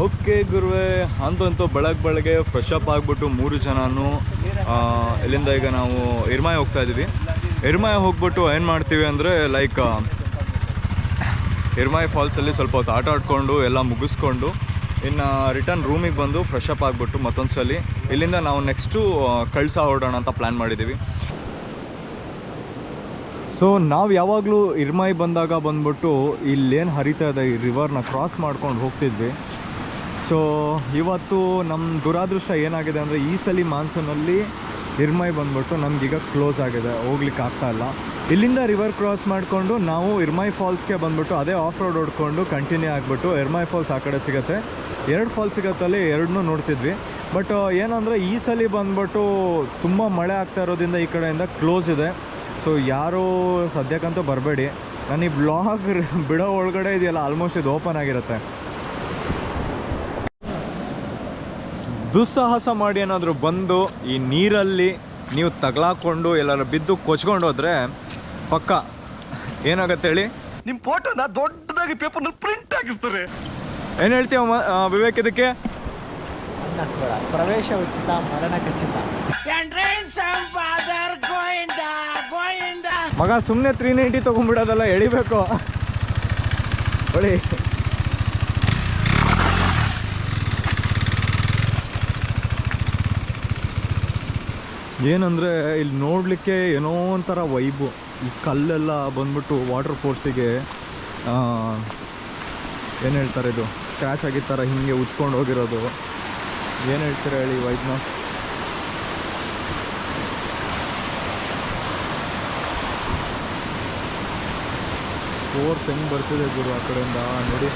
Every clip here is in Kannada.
ಓಕೆ ಗುರುವೆ, ಅಂತಂತೂ ಬೆಳಗ್ಗೆ ಫ್ರೆಶ್ ಅಪ್ ಆಗಿಬಿಟ್ಟು 3 ಜನನು ಇಲ್ಲಿಂದ ಈಗ ನಾವು ಇರ್ಮಾಯಿ ಹೋಗ್ತಾ ಇದ್ದೀವಿ. ಇರ್ಮಾಯಿ ಹೋಗ್ಬಿಟ್ಟು ಏನು ಮಾಡ್ತೀವಿ ಅಂದರೆ ಲೈಕ್ ಇರ್ಮಾಯಿ ಫಾಲ್ಸಲ್ಲಿ ಸ್ವಲ್ಪ ಹೊತ್ತು ಆಟ ಆಡಿಕೊಂಡು ಎಲ್ಲ ಮುಗಿಸ್ಕೊಂಡು ಇನ್ನು ರಿಟರ್ನ್ ರೂಮಿಗೆ ಬಂದು ಫ್ರೆಶ್ ಅಪ್ ಆಗಿಬಿಟ್ಟು ಮತ್ತೊಂದು ಸಲ ಇಲ್ಲಿಂದ ನಾವು ನೆಕ್ಸ್ಟು ಕಳ್ಸ ಹೊರಡೋಣ ಅಂತ ಪ್ಲ್ಯಾನ್ ಮಾಡಿದ್ದೀವಿ. ಸೊ ನಾವು ಯಾವಾಗಲೂ ಇರ್ಮಾಯಿ ಬಂದಾಗ ಬಂದ್ಬಿಟ್ಟು ಇಲ್ಲೇನು ಹರಿತಾ ಇದೆ ಈ ರಿವರ್ನ ಕ್ರಾಸ್ ಮಾಡ್ಕೊಂಡು ಹೋಗ್ತಿದ್ವಿ. ಸೊ ಇವತ್ತು ನಮ್ಮ ದುರಾದೃಷ್ಟ ಏನಾಗಿದೆ ಅಂದರೆ ಈ ಸಲ ಮಾನ್ಸೂನಲ್ಲಿ ಇರ್ಮಾಯಿ ಬಂದ್ಬಿಟ್ಟು ನಮಗೀಗ ಕ್ಲೋಸ್ ಆಗಿದೆ, ಹೋಗ್ಲಿಕ್ಕೆ ಆಗ್ತಾಯಿಲ್ಲ. ಇಲ್ಲಿಂದ ರಿವರ್ ಕ್ರಾಸ್ ಮಾಡಿಕೊಂಡು ನಾವು ಇರ್ಮಾಯಿ ಫಾಲ್ಸ್ಗೆ ಬಂದ್ಬಿಟ್ಟು ಅದೇ ಆಫ್ ರೋಡ್ ಹೊಡ್ಕೊಂಡು ಕಂಟಿನ್ಯೂ ಆಗಿಬಿಟ್ಟು ಇರ್ಮಾಯಿ ಫಾಲ್ಸ್ ಆ ಕಡೆ ಸಿಗುತ್ತೆ, 2 ಫಾಲ್ಸ್ ಸಿಗತ್ತಲ್ಲಿ 2 ನೋಡ್ತಿದ್ವಿ. ಬಟ್ ಏನಂದರೆ ಈ ಸಲ ಬಂದ್ಬಿಟ್ಟು ತುಂಬ ಮಳೆ ಆಗ್ತಾ ಇರೋದ್ರಿಂದ ಈ ಕಡೆಯಿಂದ ಕ್ಲೋಸ್ ಇದೆ. ಸೊ ಯಾರೂ ಸದ್ಯಕ್ಕಂತೂ ಬರಬೇಡಿ. ನಾನು ಈ ಬ್ಲಾಗ್ ಬಿಡೋ ಒಳಗಡೆ ಇದೆಯಲ್ಲ ಆಲ್ಮೋಸ್ಟ್ ಇದು ಓಪನ್ ಆಗಿರುತ್ತೆ. ದುಸ್ಸಾಹಸ ಮಾಡಿ ಏನಾದರೂ ಬಂದು ಈ ನೀರಲ್ಲಿ ನೀವು ತಗಲಾಕೊಂಡು ಎಲ್ಲರೂ ಬಿದ್ದು ಕೊಚ್ಕೊಂಡು ಹೋದರೆ ಪಕ್ಕ ಏನಾಗತ್ತೆ ಹೇಳಿ, ನಿಮ್ಮ ಫೋಟೋನ ದೊಡ್ಡದಾಗಿ ಪೇಪರ್ನಲ್ಲಿ ಪ್ರಿಂಟ್ ಹಾಕಿಸ್ತಾರೆ. ಏನು ಹೇಳ್ತೀವ ವಿವೇಕ್ ಇದಕ್ಕೆ? ಪ್ರವೇಶ ಉಚಿತ, ಮರಣ ಖಚಿತ. ಮಗ ಸುಮ್ಮನೆ 390 ತೊಗೊಂಡ್ಬಿಡೋದಲ್ಲ, ಎಳಿಬೇಕು. ಹೊಳಿ ಏನಂದರೆ ಇಲ್ಲಿ ನೋಡಲಿಕ್ಕೆ ಏನೋ ಒಂಥರ ವೈಬು. ಈ ಕಲ್ಲೆಲ್ಲ ಬಂದ್ಬಿಟ್ಟು ವಾಟರ್ ಫೋರ್ಸಿಗೆ ಏನು ಹೇಳ್ತಾರೆ, ಇದು ಸ್ಕ್ರ್ಯಾಚ್ ಆಗಿದ್ದ ಥರ ಹಿಂಗೆ ಉಚ್ಕೊಂಡು ಹೋಗಿರೋದು. ಏನು ಹೇಳ್ತೀರಾ ಹೇಳಿ ವೈಬ್ನ? ಫೋರ್ಸ್ ಹೆಂಗೆ ಬರ್ತಿದೆ ಗುರು ಆ ಕಡೆಯಿಂದ ನೋಡಿ.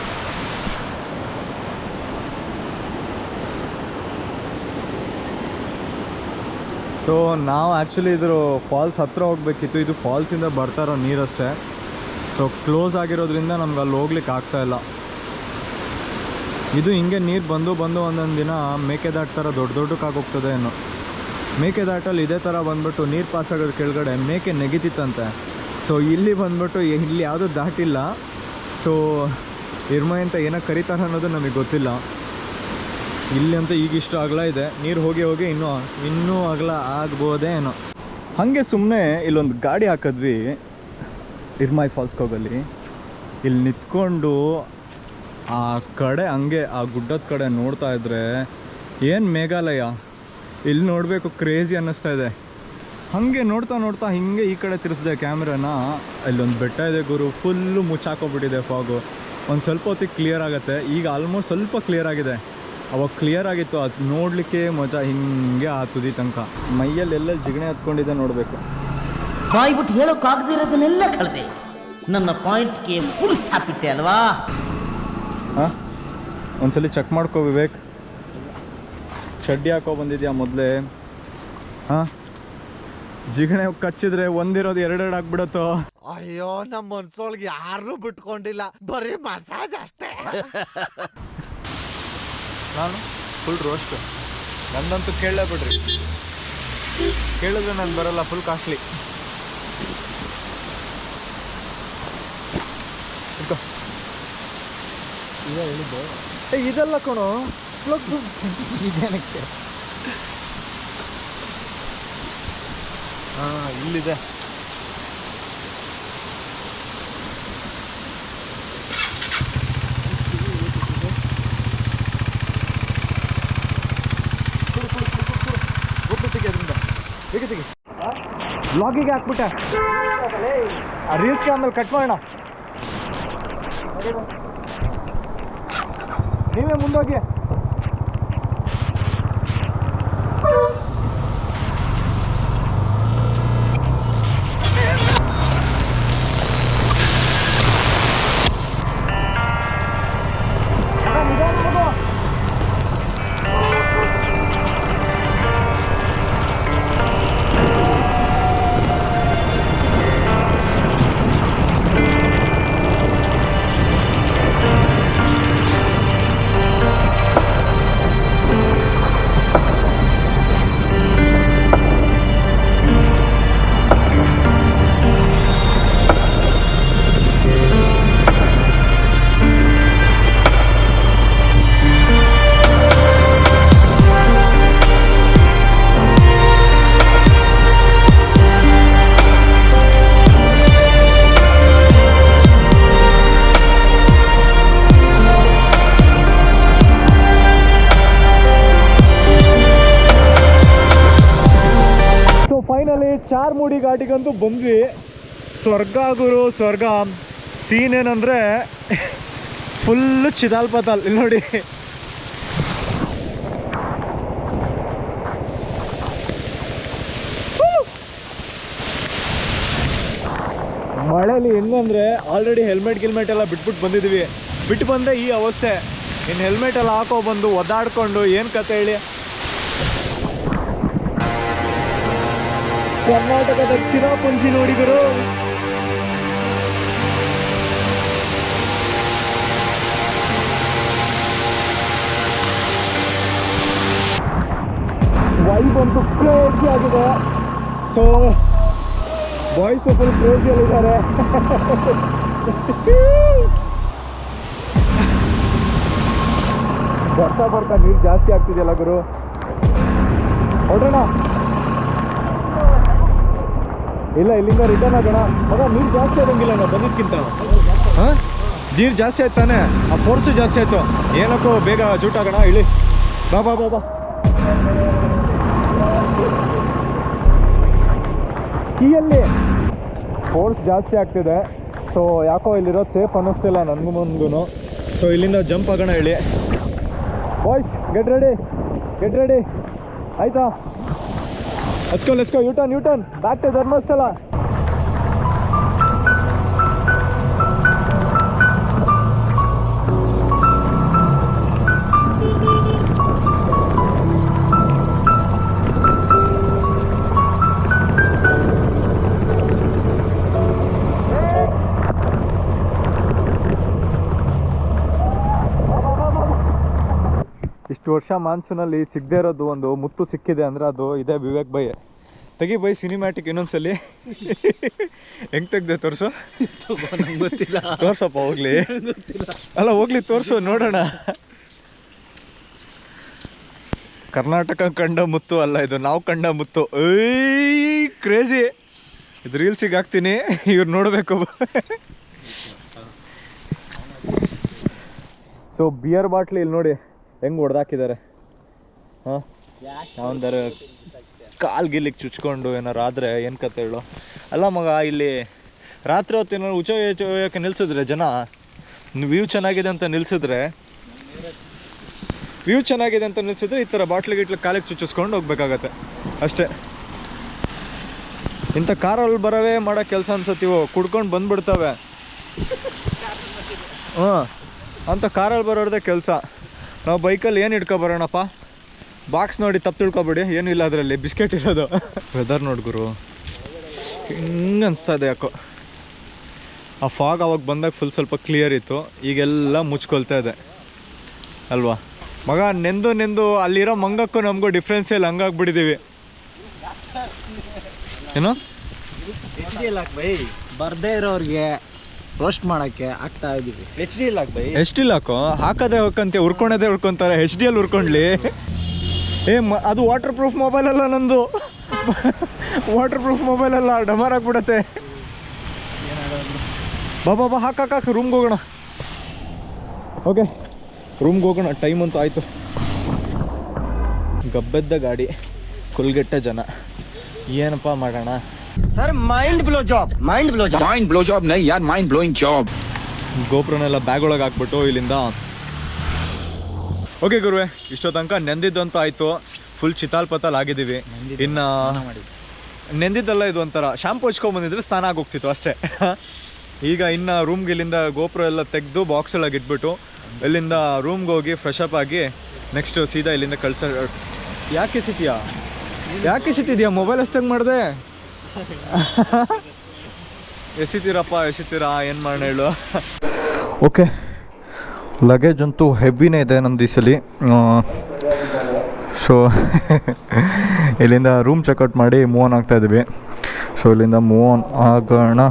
ಸೊ ನಾವು ಆ್ಯಕ್ಚುಲಿ ಇದ್ರ ಫಾಲ್ಸ್ ಹತ್ರ ಹೋಗ್ಬೇಕಿತ್ತು. ಇದು ಫಾಲ್ಸಿಂದ ಬರ್ತಾ ಇರೋ ನೀರಷ್ಟೇ. ಸೊ ಕ್ಲೋಸ್ ಆಗಿರೋದ್ರಿಂದ ನಮ್ಗೆ ಅಲ್ಲಿ ಹೋಗ್ಲಿಕ್ಕೆ ಆಗ್ತಾಯಿಲ್ಲ. ಇದು ಹಿಂಗೆ ನೀರು ಬಂದು ಒಂದೊಂದು ದಿನ ಮೇಕೆದಾಟು ಥರ ದೊಡ್ಡಕ್ಕಾಗೋಗ್ತದೆ ಏನೋ. ಮೇಕೆದಾಟಲ್ಲಿ ಇದೇ ಥರ ಬಂದ್ಬಿಟ್ಟು ನೀರು ಪಾಸ್ ಆಗೋದು ಕೆಳಗಡೆ ಮೇಕೆ ನೆಗಿತಿತ್ತಂತೆ. ಸೊ ಇಲ್ಲಿ ಬಂದ್ಬಿಟ್ಟು ಇಲ್ಲಿ ಯಾವುದೂ ದಾಟಿಲ್ಲ. ಸೊ ಇರ್ಮಾಯಿ ಅಂತ ಏನೋ ಕರೀತಾರೆ ಅನ್ನೋದು ನಮಗೆ ಗೊತ್ತಿಲ್ಲ. ಇಲ್ಲಿ ಅಂತ ಈಗಿಷ್ಟು ಅಗಲ ಇದೆ, ನೀರು ಹೋಗಿ ಇನ್ನೂ ಅಗಲ ಆಗ್ಬೋದೇ ಏನೋ. ಹಾಗೆ ಸುಮ್ಮನೆ ಇಲ್ಲೊಂದು ಗಾಡಿ ಹಾಕಿದ್ವಿ ಇರ್ಮಾಯಿ ಫಾಲ್ಸ್ಗೆ ಹೋಗಲ್ಲಿ. ಇಲ್ಲಿ ನಿಂತ್ಕೊಂಡು ಆ ಕಡೆ ಹಂಗೆ ಆ ಗುಡ್ಡದ ಕಡೆ ನೋಡ್ತಾ ಇದ್ರೆ ಏನು ಮೇಘಾಲಯ, ಇಲ್ಲಿ ನೋಡಬೇಕು ಕ್ರೇಜಿ ಅನ್ನಿಸ್ತಾ ಇದೆ. ಹಾಗೆ ನೋಡ್ತಾ ಹಿಂಗೆ ಈ ಕಡೆ ತಿರ್ಸಿದೆ ಕ್ಯಾಮ್ರಾನ. ಇಲ್ಲೊಂದು ಬೆಟ್ಟ ಇದೆ ಗುರು, ಫುಲ್ಲು ಮುಚ್ಚಾಕೋಗ್ಬಿಟ್ಟಿದೆ ಫಾಗು. ಒಂದು ಸ್ವಲ್ಪ ಹೊತ್ತಿಗೆ ಕ್ಲಿಯರ್ ಆಗುತ್ತೆ. ಈಗ ಆಲ್ಮೋಸ್ಟ್ ಸ್ವಲ್ಪ ಕ್ಲಿಯರ್ ಆಗಿದೆ. ಅವಾಗ ಕ್ಲಿಯರ್ ಆಗಿತ್ತು, ಅದು ನೋಡಲಿಕ್ಕೆ ಮಜಾ. ಹಿಂಗೆ ಆ ತುದಿ ತನಕ ಮೈಯಲ್ಲಿ ಎಲ್ಲ ಜಿಗಣೆ ಹತ್ಕೊಂಡಿದೆ ನೋಡಬೇಕು. ಬಾಯ್ಬಿಟ್ಟು ಹೇಳೋಕ್ಕಾಗದಿರೋದನ್ನೆಲ್ಲ ಕಳೆದೆ. ನನ್ನ ಪಾಯಿಂಟ್ಗೆ ಫುಲ್ ಸ್ಟಾಪ್ ಇಟ್ಟೆ ಅಲ್ವಾ? ಹಾಂ, ಒಂದ್ಸಲಿ ಚೆಕ್ ಮಾಡ್ಕೋ ವಿವೇಕ್. ಚಡ್ಡಿ ಹಾಕೋ ಬಂದಿದ್ಯಾ ಮೊದಲೇ? ಹಾಂ, ಜಿಗಣೆ ಕಚ್ಚಿದ್ರೆ ಒಂದಿರೋದು 2 ಆಗ್ಬಿಡತ್ತೋ. ಅಯ್ಯೋ, ನಮ್ಮ ಮನ್ಸೊಳಗೆ ಯಾರು ಬಿಟ್ಕೊಂಡಿಲ್ಲ, ಬರೀ ಮಸಾಜ್ ಅಷ್ಟೇ. ನಾನು ಫುಲ್ ರೋಸ್ಟ್. ನಂದಂತೂ ಕೇಳಲೇ ಬಿಡ್ರಿ, ಕೇಳಿದ್ರೆ ನಾನು ಬರಲ್ಲ, ಫುಲ್ ಕಾಸ್ಟ್ಲಿ. ಇದೆಲ್ಲ ಕಣೋ ಇದೇನಕ್ಕೆ? ಹಾಂ, ಇಲ್ಲಿದೆ. ಬ್ಲಾಗಿಗೆ ಹಾಕ್ಬಿಟ್ಟೆ, ಆ ರೀಲ್ಸ್ಗೆ ಆಮೇಲೆ ಕಟ್ ಮಾಡೋಣ. ನೀವೇ ಮುಂದೋಗಿ. ಘಾಟಿಗಂತೂ ಬಂದ್ವಿ. ಸ್ವರ್ಗ ಗುರು ಸ್ವರ್ಗ. ಸೀನ್ ಏನಂದರೆ ಫುಲ್ಲು ಚಿದಾಲ್ಪತಾಲ್. ಇಲ್ಲಿ ನೋಡಿ, ಮಳೆಯಲ್ಲಿ ಹೆಂಗಂದರೆ ಆಲ್ರೆಡಿ ಹೆಲ್ಮೆಟ್ ಎಲ್ಲ ಬಿಟ್ಬಿಟ್ಟು ಬಂದಿದ್ದೀವಿ. ಬಿಟ್ಟು ಬಂದರೆ ಈ ಅವಸ್ಥೆ. ಇನ್ನು ಹೆಲ್ಮೆಟ್ ಎಲ್ಲ ಹಾಕೋ ಬಂದು ಒದ್ದಾಡ್ಕೊಂಡು ಏನು ಕತೆ ಹೇಳಿ. ಕರ್ನಾಟಕದ ಚಿರಾಪುಂಜಿ ನೋಡಿದರು. ವೈಬ್ ಅಂತೂ ಕ್ರೇಜಿ ಆಗಿದೆ. ಸೊ ಬಾಯ್ಸ್ ಫುಲ್ ಕ್ರೇಜಿಯಲ್ಲಿದ್ದಾರೆ. ಬರ್ತಾ ನೀರು ಜಾಸ್ತಿ ಆಗ್ತಿದೆಯಲ್ಲ ಗುರು. ಹೊರಡೋಣ. ಇಲ್ಲ, ಇಲ್ಲಿಂದ ರಿಟರ್ನ್ ಆಗೋಣ. ಮಗ ನೀರು ಜಾಸ್ತಿ ಆಗೋಂಗಿಲ್ಲ ನಾವು ಬಂದಿದ್ಕಿಂತ. ಹಾಂ, ನೀರು ಜಾಸ್ತಿ ಆಯ್ತು ತಾನೆ, ಆ ಫೋರ್ಸು ಜಾಸ್ತಿ ಆಯಿತು. ಏನಕ್ಕೋ ಬೇಗ ಜೂಟಾಗೋಣ. ಇಳಿ, ಬಾ ಬಾ ಬಾ ಬಾ. ಕೀಯಲ್ಲಿ ಫೋರ್ಸ್ ಜಾಸ್ತಿ ಆಗ್ತಿದೆ. ಸೊ ಯಾಕೋ ಇಲ್ಲಿರೋದು ಸೇಫ್ ಅನ್ನಿಸ್ತಿಲ್ಲ ನನಗೂ ಮುಂದೂ. ಸೊ ಇಲ್ಲಿಂದ ಜಂಪ್ ಆಗೋಣ. ಹೇಳಿ ಬಾಯ್ಸ್, ಗೆಟ್ ರೆಡಿ ಆಯಿತಾ? Let's go. U turn back to Dharmasthala. ಇಷ್ಟು ವರ್ಷ ಮಾನ್ಸೂನಲ್ಲಿ ಸಿಗದೆ ಇರೋದು ಒಂದು ಮುತ್ತು ಸಿಕ್ಕಿದೆ ಅಂದರೆ ಅದು ಇದೇ ವಿವೇಕ್ ಬೈ. ತೆಗಿ ಬೈ ಸಿನಿಮ್ಯಾಟಿಕ್ ಇನ್ನೊಂದ್ಸಲಿ. ಹೆಂಗೆ ತೆಗ್ದೆ ತೋರಿಸು. ನಂಗೆ ಗೊತ್ತಿಲ್ಲ. ತೋರ್ಸಪ್ಪ ಹೋಗ್ಲಿ. ಅಲ್ಲ ಹೋಗ್ಲಿ ತೋರಿಸು ನೋಡೋಣ. ಕರ್ನಾಟಕ ಕಂಡ ಮುತ್ತು ಅಲ್ಲ ಇದು, ನಾವು ಕಂಡ ಮುತ್ತು. ಕ್ರೇಜಿ. ಇದು ರೀಲ್ಸಿಗೆ ಹಾಕ್ತೀನಿ, ಇವ್ರು ನೋಡಬೇಕು. ಸೊ ಬಿಯರ್ ಬಾಟ್ಲಿ ಇಲ್ಲಿ ನೋಡಿ ಹೆಂಗೆ ಹೊಡೆದಾಕಿದ್ದಾರೆ. ಹಾಂ, ಯಾವಂದಾರ ಕಾಲ್ಗಿಲ್ಲಿಗೆ ಚುಚ್ಕೊಂಡು ಏನಾರು ಆದರೆ ಏನು ಕತೆ ಹೇಳು. ಅಲ್ಲ ಮಗ, ಇಲ್ಲಿ ರಾತ್ರಿ ಹೊತ್ತು ಏನಾರು ಉಚ್ಚೋಯಕ್ಕೆ ನಿಲ್ಸಿದ್ರೆ ಜನ, ವ್ಯೂ ಚೆನ್ನಾಗಿದೆ ಅಂತ ನಿಲ್ಸಿದ್ರೆ ಈ ಥರ ಬಾಟ್ಲಿಗೆ ಕಾಲಿಗೆ ಚುಚ್ಚಿಸ್ಕೊಂಡು ಹೋಗ್ಬೇಕಾಗತ್ತೆ ಅಷ್ಟೇ. ಇಂಥ ಕಾರಲ್ಲಿ ಬರವೇ ಮಾಡೋ ಕೆಲಸ ಅನ್ಸತ್ತೀವೋ, ಕುಡ್ಕೊಂಡು ಬಂದ್ಬಿಡ್ತವೆ. ಹಾಂ, ಅಂಥ ಕಾರಲ್ಲಿ ಬರೋದೇ ಕೆಲಸ. ನಾವು ಬೈಕಲ್ಲಿ ಏನು ಇಟ್ಕೊಬರೋಣಪ್ಪ. ಬಾಕ್ಸ್ ನೋಡಿ ತಪ್ಪು ತಿಳ್ಕೊಬೇಡಿ, ಏನೂ ಇಲ್ಲ ಅದರಲ್ಲಿ, ಬಿಸ್ಕೆಟ್ ಇರೋದು. ವೆದರ್ ನೋಡಿ ಗುರು, ಹಿಂಗೆ ಅನ್ಸ್ತದೆ ಯಾಕೋ. ಆ ಫಾಗ್ ಅವಾಗ ಬಂದಾಗ ಫುಲ್ ಸ್ವಲ್ಪ ಕ್ಲಿಯರ್ ಇತ್ತು, ಈಗೆಲ್ಲ ಮುಚ್ಕೊಳ್ತಾ ಇದೆ ಅಲ್ವಾ ಮಗ. ನೆಂದು ಅಲ್ಲಿರೋ ಮಂಗಕ್ಕೂ ನಮಗೂ ಡಿಫ್ರೆನ್ಸ್ ಇಲ್ಲ, ಹಂಗಾಗ್ಬಿಟ್ಟಿದ್ದೀವಿ. ಏನು ಬರ್ದೇ ಇರೋರಿಗೆ ರೋಸ್ಟ್ ಮಾಡೋಕ್ಕೆ ಆಗ್ತಾ ಇದ್ದೀವಿ. ಎಚ್ ಡಿ ಲಾಕು ಹಾಕೋದೇ ಹೋಗಂತೆ, ಉರ್ಕೊಂತಾರೆ. ಎಚ್ ಡಿ ಅಲ್ಲಿ ಉರ್ಕೊಂಡ್ಲಿ. ಅದು ವಾಟರ್ ಪ್ರೂಫ್ ಮೊಬೈಲ್ ಅಲ್ಲ ನಂದು. ವಾಟರ್ ಪ್ರೂಫ್ ಮೊಬೈಲ್ ಅಲ್ಲ, ಡಮಾರ್ ಆಗ್ಬಿಡತ್ತೆ. ಬಾ ಹಾಕಾಕ ರೂಮ್ಗೆ ಹೋಗೋಣ. ಓಕೆ, ರೂಮ್ಗೆ ಹೋಗೋಣ. ಟೈಮ್ ಅಂತೂ ಆಯಿತು. ಗಬ್ಬೆದ್ದ ಗಾಡಿ, ಕುಲ್ಗೆಟ್ಟ ಜನ, ಏನಪ್ಪ ಮಾಡೋಣ. ಸರ್ ಮೈಂಡ್ ಬ್ಲೋ ಜಾಬ್ नहीं यार, माइंड ब्लोइंग जॉब. ಗೋಪ್ರನೆಲ್ಲ ಬ್ಯಾಗ್ ಒಳಗೆ ಹಾಕ್ಬಿಟ್ಟು ಇಲ್ಲಿಂದ. ಓಕೆ ಗುರುವೆ, ಇಷ್ಟೋ ತನಕ ನೆಂದಿದ್ದಂತೂ ಆಯಿತು. ಫುಲ್ ಚಿತಾಲ್ಪತಾಲ್ ಆಗಿದ್ದೀವಿ. ಇನ್ನು ನೆಂದಿದ್ದಲ್ಲ, ಇದು ಒಂಥರ ಶಾಂಪು ಹಚ್ಕೊಂಡ್ಬಂದಿದ್ರೆ ಸ್ನಾನ ಆಗೋಗ್ತಿತ್ತು ಅಷ್ಟೇ. ಈಗ ಇನ್ನು ರೂಮ್ಗೆ ಇಲ್ಲಿಂದ ಗೋಪುರ ಎಲ್ಲ ತೆಗೆದು ಬಾಕ್ಸ್ ಒಳಗೆ ಇಟ್ಬಿಟ್ಟು ಇಲ್ಲಿಂದ ರೂಮ್ಗೆ ಹೋಗಿ ಫ್ರೆಶ್ ಅಪ್ ಆಗಿ ನೆಕ್ಸ್ಟ್ ಸೀದಾ ಇಲ್ಲಿಂದ ಯಾಕೆ ಎಸಿತಿದ್ಯಾ ಮೊಬೈಲ್ ಅಷ್ಟಂಗೆ ಮಾಡಿದೆ. ಎಸಿತೀರಾ ಏನು ಮಾಡೋಣ ಹೇಳು. ಓಕೆ, ಲಗೇಜ್ ಅಂತೂ ಹೆವಿನೇ ಇದೆ ನಮ್ದು ಈ ಸಲ. ಸೊ ಇಲ್ಲಿಂದ ರೂಮ್ ಚೆಕ್ಔಟ್ ಮಾಡಿ ಮೂವ್ ಆನ್ ಆಗ್ತಾಯಿದ್ವಿ. ಸೊ ಇಲ್ಲಿಂದ ಮೂವ್ ಆನ್ ಆಗೋಣ.